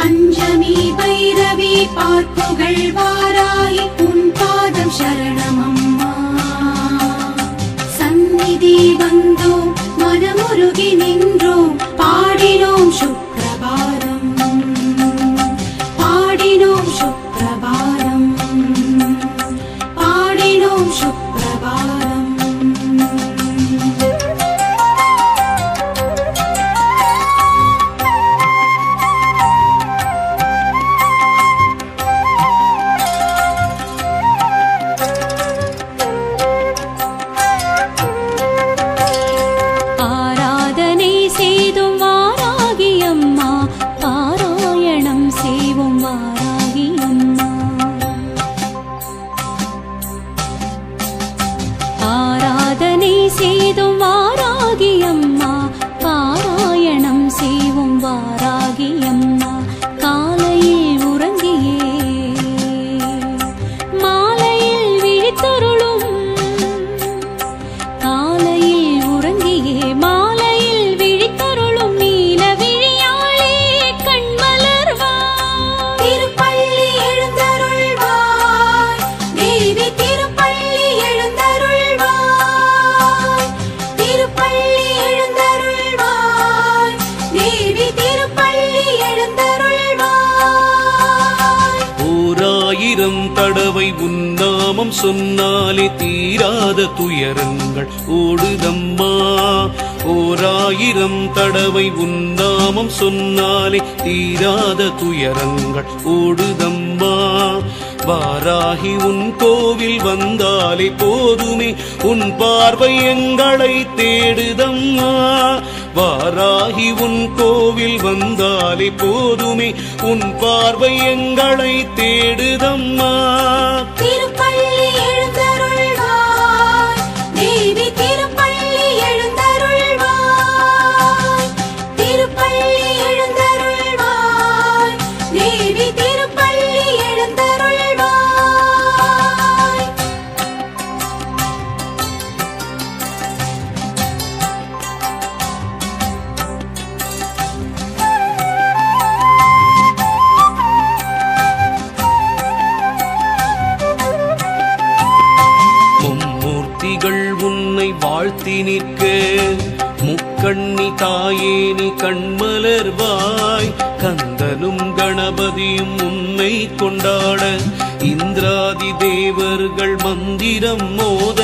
பஞ்சமி பைரவி பார்ப்புகள் வாராய் உன் பாதம் சரணமம்மா சந்நிதி வந்தோம் மனமுருகி நின்றோம் பாடினோம் சுப்ரபாதம் பாடினோம் சுப்ரபாதம் பாடினோம் சுப்ரபாதம் ஆராதனை செய்தும் வாராகி அம்மா பாராயணம் செய்வோம் வாராகி அம்மா காலையில் உறங்கியே மாலையில் விழித்தருளும் காலையில் உறங்கியே மாலையில் விழித்தருளும் நீல விழியாளே கண்மலர்வாய் திருப்பள்ளி எழுந்தருள்வாய் தேவி திருப்பள்ளி எழுந்தருள்வாய் திருப்பள்ளி எழுந்தருள்வாய் தேவி திருப்பள்ளி எழுந்தருள்வாய் ஓராயிரம் தடவை உன்னாமம் சொன்னாலே தீராத துயரங்கள் ஓடுதம்மா ஓராயிரம் தடவை உன்னாமம் சொன்னாலே தீராத துயரங்கள் ஓடுதம்மா வாராகி உன் கோவில் வந்தாலே போதுமே உன் பார்வை எங்களை தேடுதம்மா வாராகி உன் கோவில் வந்தாலே போதுமே உன் பார்வை எங்களை தேடுதம்மா திருப்பள்ளி எழுந்தருள்வாய் தேவி திருப்பள்ளி எழுந்தருள்வாய் திருப்பள்ளி எழுந்தருள்வாய் தேவி திருப்பள்ளி எழுந்தருள்வாய் மும்மூர்த்திகள் உன்னை வாழ்த்தி நிற்க முக்கண்ணி தாயே நீ கண்மலர்வாய் கந்தனும் கணபதியும் உன்னை கொண்டாட இந்திராதி தேவர்கள் மந்திரம் மோத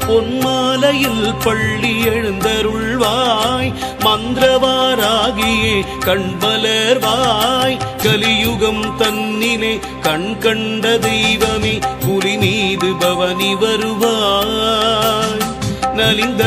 பொன்மாலையில் பள்ளி எழுந்தருள்வாய் மந்திரவாராகியே கண்மலர்வாய் கலியுகம் தன்னிலே கண் கண்ட தெய்வமே புலி மீது பவனி வருவாய் நலிந்த